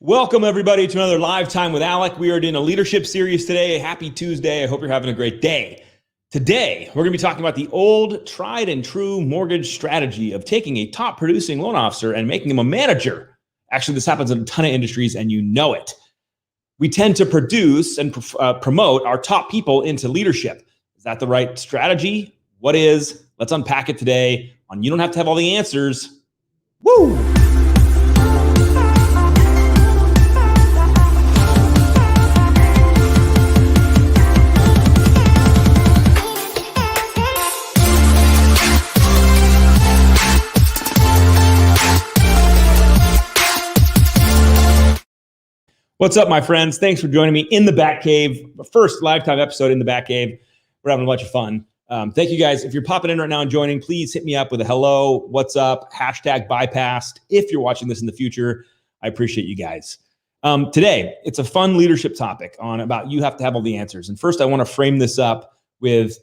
Welcome, everybody, to another Live Time with Alec. We are doing a leadership series today. Happy Tuesday. I hope you're having a great day. Today, we're going to be talking about the old, tried and true mortgage strategy of taking a top producing loan officer and making him a manager. Actually, this happens in a ton of industries, and you know it. We tend to produce and promote our top people into leadership. Is that the right strategy? What is? Let's unpack it today on You Don't Have to Have All the Answers. Woo! What's up, my friends? Thanks for joining me in the Batcave. First LiveTime episode in the Batcave. We're having a bunch of fun. Thank you guys. If you're popping in right now and joining, please hit me up with a hello, what's up, hashtag bypassed. If you're watching this in the future, I appreciate you guys. Today, it's a fun leadership topic about you have to have all the answers. And first, I want to frame this up with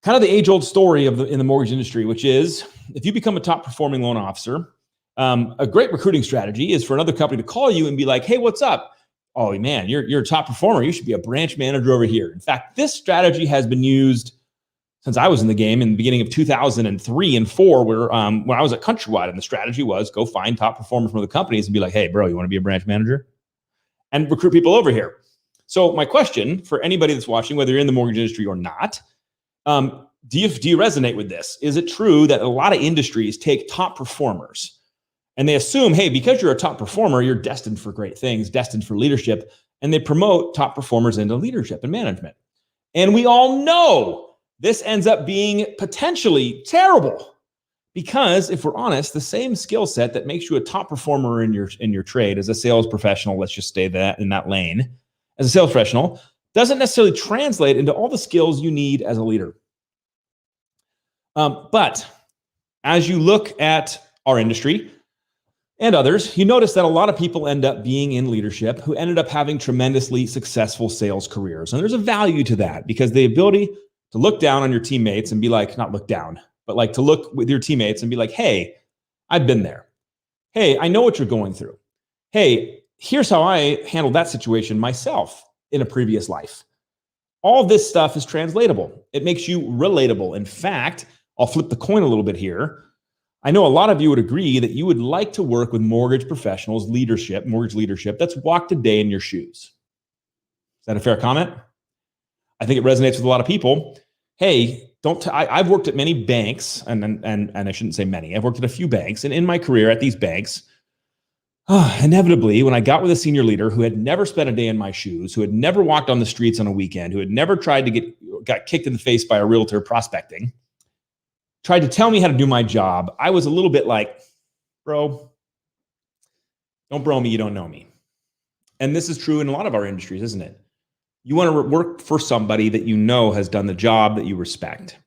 kind of the age-old story in the mortgage industry, which is if you become a top performing loan officer, a great recruiting strategy is for another company to call you and be like, hey, what's up? Oh man, you're a top performer. You should be a branch manager over here. In fact, this strategy has been used since I was in the game in the beginning of 2003 and 4, where when I was at Countrywide, and the strategy was go find top performers from the companies and be like, hey, bro, you want to be a branch manager? And recruit people over here. So my question for anybody that's watching, whether you're in the mortgage industry or not, do you resonate with this? Is it true that a lot of industries take top performers and they assume, hey, because you're a top performer, you're destined for great things, destined for leadership, and they promote top performers into leadership and management? And we all know this ends up being potentially terrible because, if we're honest, the same skill set that makes you a top performer in your trade as a sales professional, let's just stay in that lane, as a sales professional, doesn't necessarily translate into all the skills you need as a leader. But as you look at our industry and others, you notice that a lot of people end up being in leadership who ended up having tremendously successful sales careers. And there's a value to that because the ability to look down on your teammates and be like, not look down, but like to look with your teammates and be like, hey, I've been there. Hey, I know what you're going through. Hey, here's how I handled that situation myself in a previous life. All of this stuff is translatable. It makes you relatable. In fact, I'll flip the coin a little bit here. I know a lot of you would agree that you would like to work with mortgage professionals, mortgage leadership that's walked a day in your shoes. Is that a fair comment? I think it resonates with a lot of people. Hey, I've worked at many banks, and I shouldn't say many. I've worked at a few banks, and in my career at these banks, inevitably, when I got with a senior leader who had never spent a day in my shoes, who had never walked on the streets on a weekend, who had never tried to got kicked in the face by a realtor prospecting, tried to tell me how to do my job, I was a little bit like, bro, don't bro me, you don't know me. And this is true in a lot of our industries, isn't it? You want to work for somebody that you know has done the job that you respect.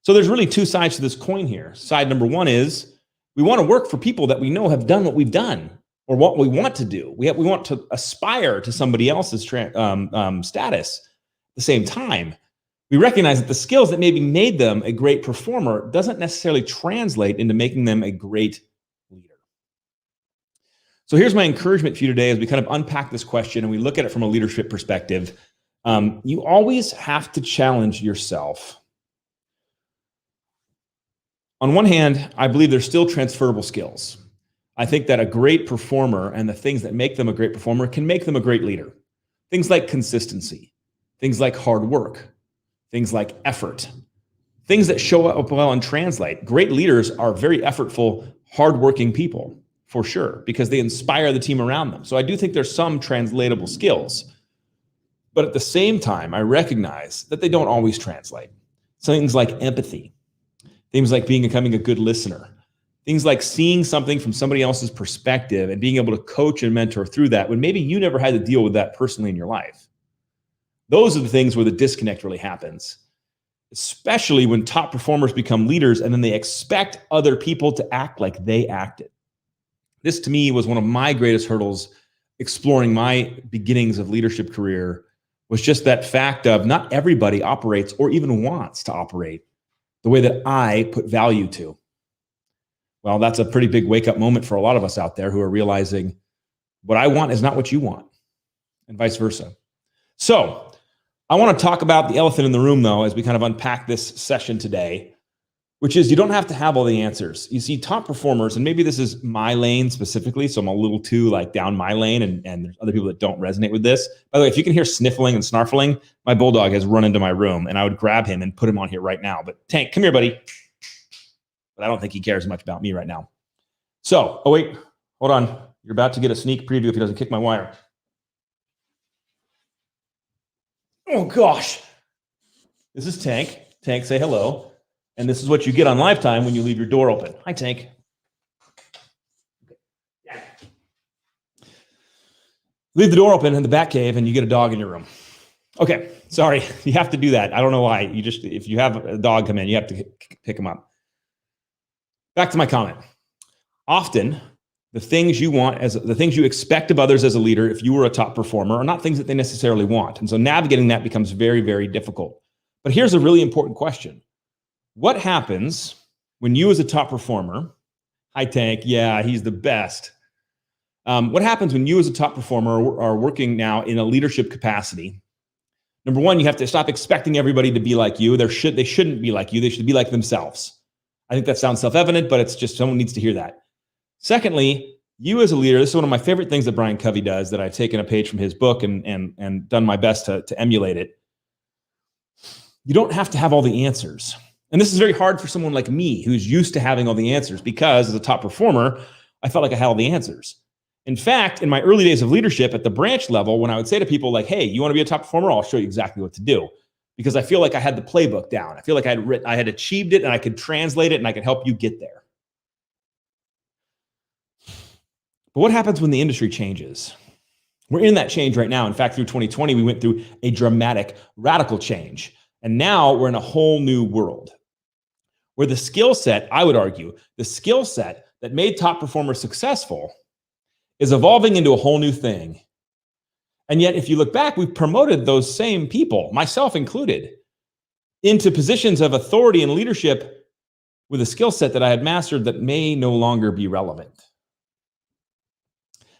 So there's really two sides to this coin here. Side number one is we want to work for people that we know have done what we've done or what we want to do. We want to aspire to somebody else's status. At the same time, we recognize that the skills that maybe made them a great performer doesn't necessarily translate into making them a great leader. So here's my encouragement for you today as we kind of unpack this question and we look at it from a leadership perspective. You always have to challenge yourself. On one hand, I believe there's still transferable skills. I think that a great performer and the things that make them a great performer can make them a great leader. Things like consistency, things like hard work, things like effort, things that show up well and translate. Great leaders are very effortful, hardworking people, for sure, because they inspire the team around them. So I do think there's some translatable skills. But at the same time, I recognize that they don't always translate. Things like empathy, things like becoming a good listener, things like seeing something from somebody else's perspective and being able to coach and mentor through that when maybe you never had to deal with that personally in your life. Those are the things where the disconnect really happens, especially when top performers become leaders and then they expect other people to act like they acted. This to me was one of my greatest hurdles exploring my beginnings of leadership career, was just that fact of not everybody operates or even wants to operate the way that I put value to. Well, that's a pretty big wake up moment for a lot of us out there who are realizing What I want is not what you want, and vice versa. So I want to talk about the elephant in the room, though, as we kind of unpack this session today, which is you don't have to have all the answers. You see, top performers, and maybe this is my lane specifically, so I'm a little too like down my lane, and there's other people that don't resonate with this. By the way, if you can hear sniffling and snarfling, my bulldog has run into my room, and I would grab him and put him on here right now. But Tank, come here, buddy. But I don't think he cares much about me right now. So, oh wait, hold on. You're about to get a sneak preview if he doesn't kick my wire. Oh gosh. This is Tank. Tank, say hello. And this is what you get on LiveTime when you leave your door open. Hi, Tank. Leave the door open in the bat cave and you get a dog in your room. Okay, sorry. You have to do that. I don't know why. If you have a dog come in, you have to pick him up. Back to my comment. Often, the things you expect of others as a leader, if you were a top performer, are not things that they necessarily want. And so navigating that becomes very, very difficult. But here's a really important question. What happens when you as a top performer, hi Tank, yeah, he's the best. What happens when you as a top performer are working now in a leadership capacity? Number one, you have to stop expecting everybody to be like you. They shouldn't be like you. They should be like themselves. I think that sounds self-evident, but it's just someone needs to hear that. Secondly, you as a leader, this is one of my favorite things that Brian Covey does that I've taken a page from his book and done my best to emulate it. You don't have to have all the answers. And this is very hard for someone like me who's used to having all the answers because as a top performer, I felt like I had all the answers. In fact, in my early days of leadership at the branch level, when I would say to people like, hey, you want to be a top performer? I'll show you exactly what to do. Because I feel like I had the playbook down. I feel like I had achieved it and I could translate it and I could help you get there. But what happens when the industry changes? We're in that change right now. In fact, through 2020, we went through a dramatic, radical change. And now we're in a whole new world where the skill set, I would argue, the skill set that made top performers successful is evolving into a whole new thing. And yet, if you look back, we've promoted those same people, myself included, into positions of authority and leadership with a skill set that I had mastered that may no longer be relevant.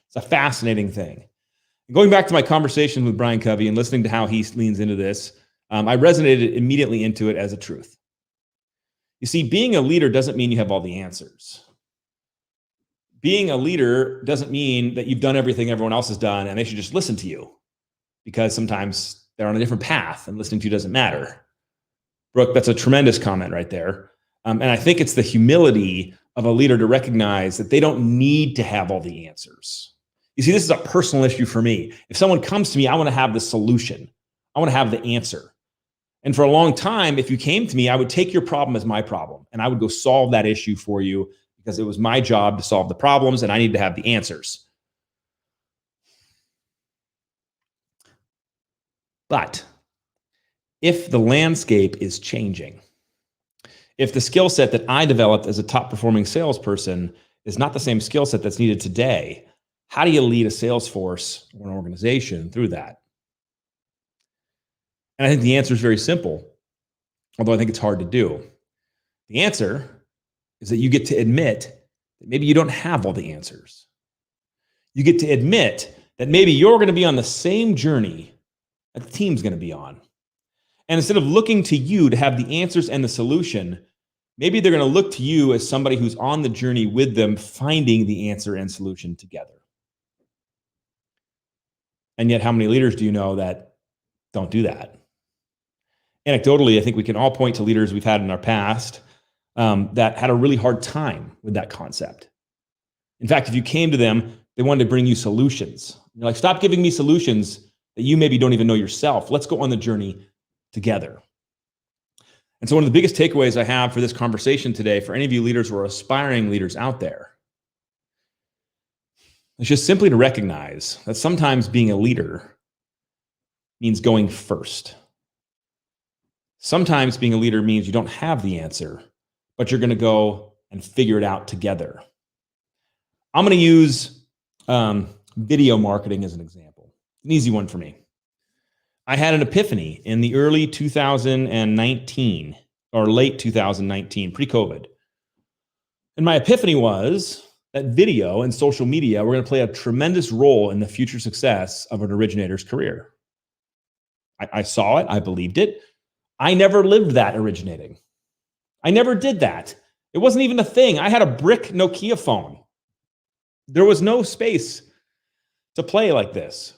It's a fascinating thing. Going back to my conversation with Brian Covey and listening to how he leans into this, I resonated immediately into it as a truth. You see, being a leader doesn't mean you have all the answers. Being a leader doesn't mean that you've done everything everyone else has done and they should just listen to you, because sometimes they're on a different path and listening to you doesn't matter. Brooke, that's a tremendous comment right there. And I think it's the humility of a leader to recognize that they don't need to have all the answers. You see, this is a personal issue for me. If someone comes to me, I want to have the solution. I want to have the answer. And for a long time, if you came to me, I would take your problem as my problem and I would go solve that issue for you, because it was my job to solve the problems and I need to have the answers. But if the landscape is changing, if the skill set that I developed as a top performing salesperson is not the same skill set that's needed today, how do you lead a sales force or an organization through that? And I think the answer is very simple, although I think it's hard to do. The answer is that you get to admit that maybe you don't have all the answers. You get to admit that maybe you're going to be on the same journey that the team's going to be on. And instead of looking to you to have the answers and the solution, maybe they're going to look to you as somebody who's on the journey with them, finding the answer and solution together. And yet, how many leaders do you know that don't do that? Anecdotally, I think we can all point to leaders we've had in our past that had a really hard time with that concept. In fact, if you came to them, they wanted to bring you solutions. You're like, stop giving me solutions that you maybe don't even know yourself. Let's go on the journey together. And so one of the biggest takeaways I have for this conversation today, for any of you leaders or aspiring leaders out there, is just simply to recognize that sometimes being a leader means going first. Sometimes being a leader means you don't have the answer, but you're going to go and figure it out together. I'm going to use video marketing as an example. An easy one for me. I had an epiphany in the early 2019 or late 2019, pre-COVID. And my epiphany was that video and social media were going to play a tremendous role in the future success of an originator's career. I saw it. I believed it. I never lived that originating. I never did that. It wasn't even a thing. I had a brick Nokia phone. There was no space to play like this.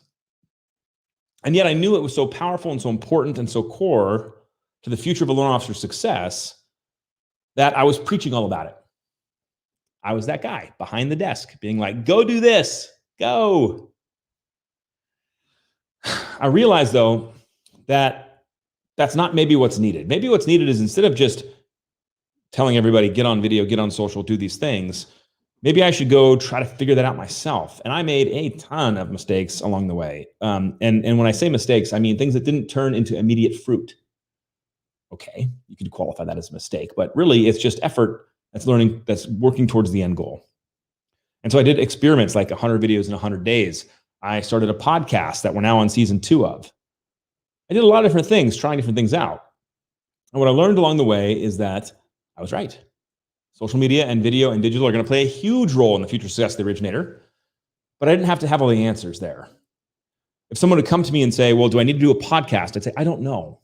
And yet I knew it was so powerful and so important and so core to the future of a loan officer's success that I was preaching all about it. I was that guy behind the desk being like, go do this, go. I realized though that that's not maybe what's needed. Maybe what's needed is, instead of just telling everybody, get on video, get on social, do these things, maybe I should go try to figure that out myself. And I made a ton of mistakes along the way. And when I say mistakes, I mean things that didn't turn into immediate fruit. Okay, you could qualify that as a mistake, but really it's just effort that's learning, that's working towards the end goal. And so I did experiments like 100 videos in 100 days. I started a podcast that we're now on season 2 of. I did a lot of different things, trying different things out. And what I learned along the way is that I was right. Social media and video and digital are going to play a huge role in the future success of the originator, but I didn't have to have all the answers there. If someone would come to me and say, well, do I need to do a podcast? I'd say, I don't know.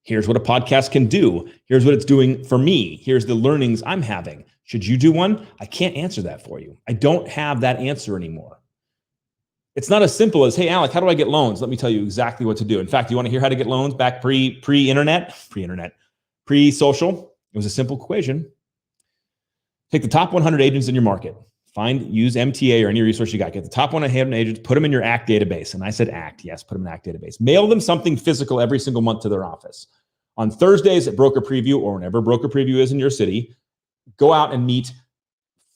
Here's what a podcast can do. Here's what it's doing for me. Here's the learnings I'm having. Should you do one? I can't answer that for you. I don't have that answer anymore. It's not as simple as, hey, Alec, how do I get loans? Let me tell you exactly what to do. In fact, you want to hear how to get loans back pre-social? It was a simple equation. Take the top 100 agents in your market. Use MTA or any resource you got. Get the top 100 agents, put them in your ACT database. And I said ACT, yes, put them in ACT database. Mail them something physical every single month to their office. On Thursdays at Broker Preview, or whenever Broker Preview is in your city, go out and meet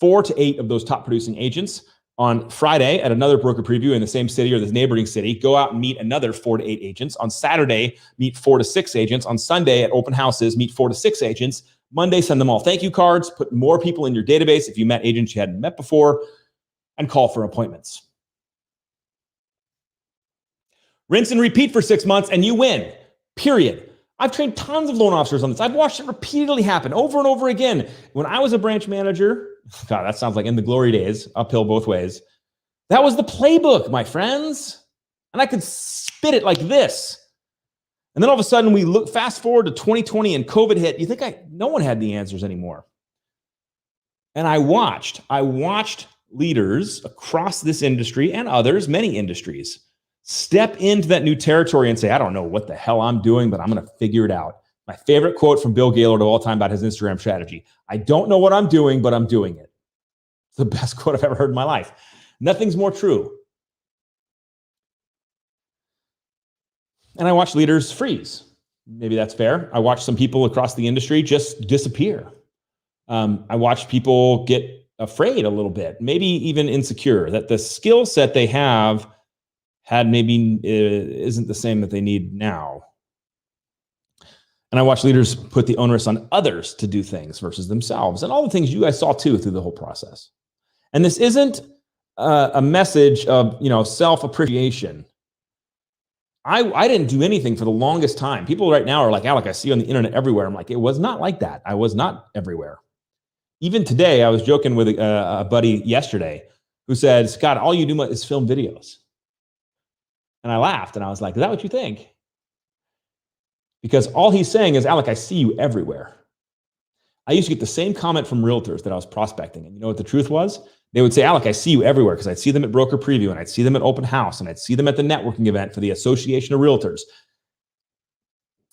4 to 8 of those top producing agents. On Friday at another Broker Preview in the same city or the neighboring city, go out and meet another 4 to 8 agents. On Saturday, meet 4 to 6 agents. On Sunday at open houses, meet 4 to 6 agents. Monday, send them all thank you cards, put more people in your database if you met agents you hadn't met before, and call for appointments. Rinse and repeat for 6 months and you win, period. I've trained tons of loan officers on this. I've watched it repeatedly happen over and over again. When I was a branch manager, God, that sounds like in the glory days, uphill both ways. That was the playbook, my friends. And I could spit it like this. And then all of a sudden we look fast forward to 2020 and COVID hit. You think no one had the answers anymore. And I watched leaders across this industry and others, many industries, step into that new territory and say, I don't know what the hell I'm doing, but I'm going to figure it out. My favorite quote from Bill Gaylord of all time about his Instagram strategy: I don't know what I'm doing, but I'm doing it. It's the best quote I've ever heard in my life. Nothing's more true. And I watch leaders freeze. Maybe that's fair. I watch some people across the industry just disappear. I watch people get afraid a little bit, maybe even insecure, that the skill set they have had maybe isn't the same that they need now. And I watch leaders put the onus on others to do things versus themselves, and all the things you guys saw too through the whole process. And this isn't a message of, self-appreciation. I didn't do anything for the longest time. People right now are like, Alec, I see you on the internet everywhere. I'm like, it was not like that. I was not everywhere. Even today, I was joking with a buddy yesterday who said, Scott, all you do is film videos. And I laughed and I was like, is that what you think? Because all he's saying is, Alec, I see you everywhere. I used to get the same comment from realtors that I was prospecting. And you know what the truth was? They would say, Alec, I see you everywhere, because I'd see them at Broker Preview and I'd see them at Open House and I'd see them at the networking event for the Association of Realtors.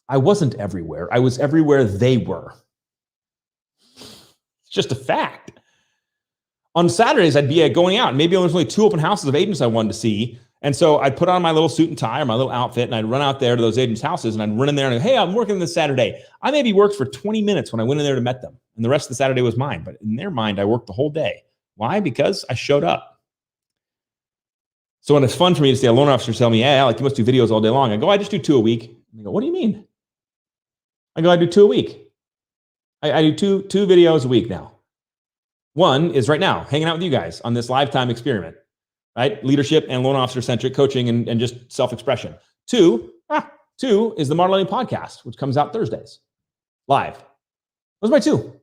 I wasn't everywhere. I was everywhere they were. It's just a fact. On Saturdays, I'd be going out. Maybe there was only 2 open houses of agents I wanted to see. And so I'd put on my little suit and tie or my little outfit and I'd run out there to those agents' houses and I'd run in there and go, hey, I'm working this Saturday. I maybe worked for 20 minutes when I went in there to meet them. And the rest of the Saturday was mine. But in their mind, I worked the whole day. Why? Because I showed up. So when it's fun for me to see a loan officer tell me, hey, Alec, you must do videos all day long. I go, I just do 2 a week. And they go, what do you mean? I go, I do 2 a week. I do two videos a week now. One is right now, hanging out with you guys on this LiveTime experiment, right? Leadership and loan officer centric coaching and just self-expression. Two is the Model Lending Podcast, which comes out Thursdays live. Those are my 2.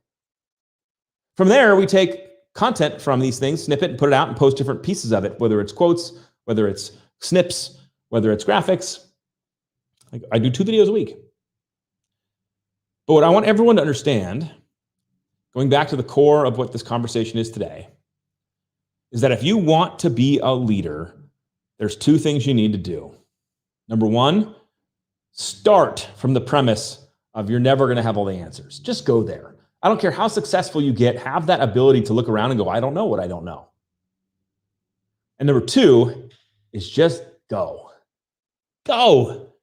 From there, we take content from these things, snip it and put it out and post different pieces of it, whether it's quotes, whether it's snips, whether it's graphics. I do 2 videos a week. But what I want everyone to understand, going back to the core of what this conversation is today, is that if you want to be a leader, there's 2 things you need to do. Number 1, start from the premise of you're never going to have all the answers. Just go there. I don't care how successful you get, have that ability to look around and go, I don't know what I don't know. And number 2 is just go. Go.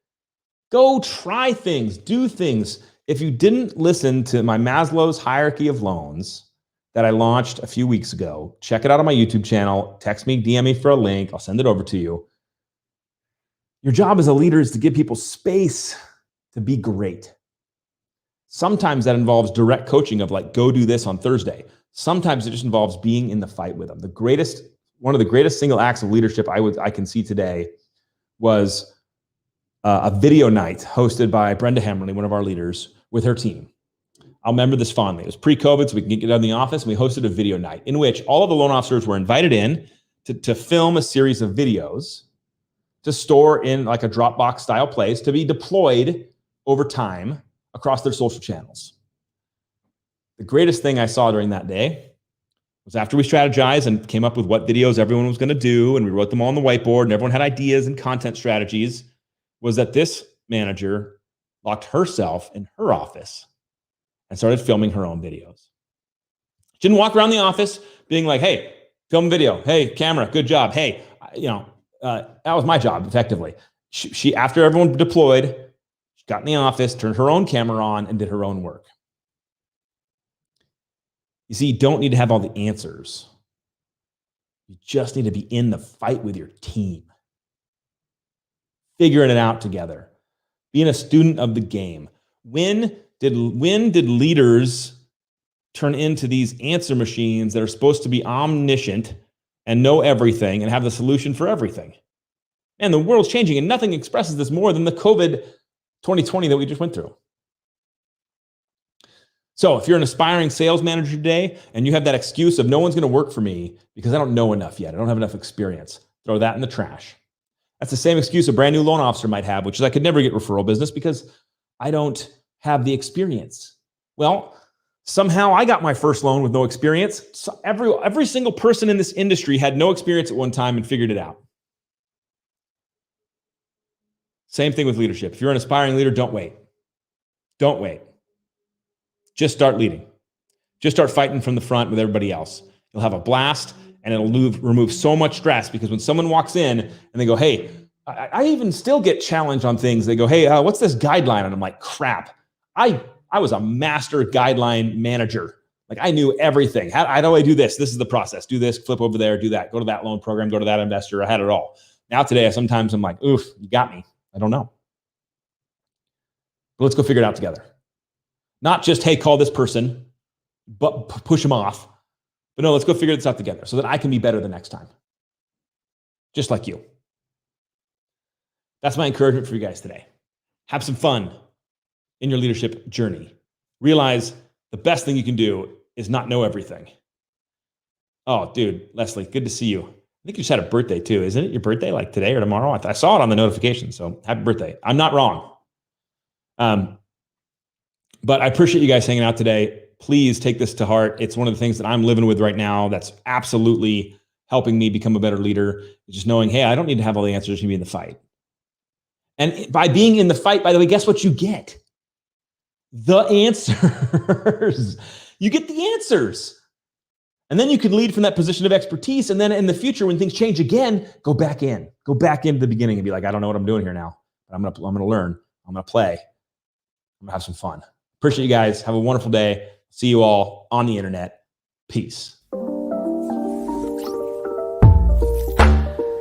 Go try things, do things. If you didn't listen to my Maslow's hierarchy of loans that I launched a few weeks ago, check it out on my YouTube channel, text me, DM me for a link, I'll send it over to you. Your job as a leader is to give people space to be great. Sometimes that involves direct coaching of like, go do this on Thursday. Sometimes it just involves being in the fight with them. One of the greatest single acts of leadership I can see today was a video night hosted by Brenda Hammerly, one of our leaders, with her team. I'll remember this fondly. It was pre-COVID, so we can get out of the office, and we hosted a video night in which all of the loan officers were invited in to film a series of videos to store in like a Dropbox style place to be deployed over time across their social channels. The greatest thing I saw during that day was after we strategized and came up with what videos everyone was going to do, and we wrote them all on the whiteboard, and everyone had ideas and content strategies, was that this manager locked herself in her office and started filming her own videos. She didn't walk around the office being like, hey, film video. Hey, camera, good job. Hey, that was my job, effectively. She, after everyone deployed, she got in the office, turned her own camera on, and did her own work. You see, you don't need to have all the answers. You just need to be in the fight with your team. Figuring it out together. Being a student of the game. When did leaders turn into these answer machines that are supposed to be omniscient and know everything and have the solution for everything? And the world's changing, and nothing expresses this more than the COVID 2020 that we just went through. So if you're an aspiring sales manager today and you have that excuse of no one's going to work for me because I don't know enough yet, I don't have enough experience, throw that in the trash. That's the same excuse a brand new loan officer might have, which is I could never get referral business because I don't have the experience. Well, somehow I got my first loan with no experience. So every single person in this industry had no experience at one time and figured it out. Same thing with leadership. If you're an aspiring leader, don't wait. Don't wait. Just start leading. Just start fighting from the front with everybody else. You'll have a blast, and it'll remove so much stress, because when someone walks in and they go, hey, I even still get challenged on things. They go, hey, what's this guideline? And I'm like, crap. I was a master guideline manager. Like, I knew everything. How do I do this? This is the process. Do this, flip over there, do that. Go to that loan program, go to that investor. I had it all. Now today, sometimes I'm like, oof, you got me. I don't know. But let's go figure it out together. Not just, hey, call this person, but push them off. But no, let's go figure this out together so that I can be better the next time. Just like you. That's my encouragement for you guys today. Have some fun in your leadership journey. Realize the best thing you can do is not know everything. Oh, dude, Leslie, good to see you. I think you just had a birthday too. Isn't it your birthday like today or tomorrow? I saw it on the notification, so happy birthday. I'm not wrong. But I appreciate you guys hanging out today. Please take this to heart. It's one of the things that I'm living with right now that's absolutely helping me become a better leader. Just knowing, hey, I don't need to have all the answers to be in the fight. And by being in the fight, by the way, guess what you get? The answers. You get the answers. And then you can lead from that position of expertise. And then in the future, when things change again, go back into the beginning and be like, I don't know what I'm doing here now, but I'm going to learn. I'm going to play. I'm going to have some fun. Appreciate you guys. Have a wonderful day. See you all on the internet. Peace.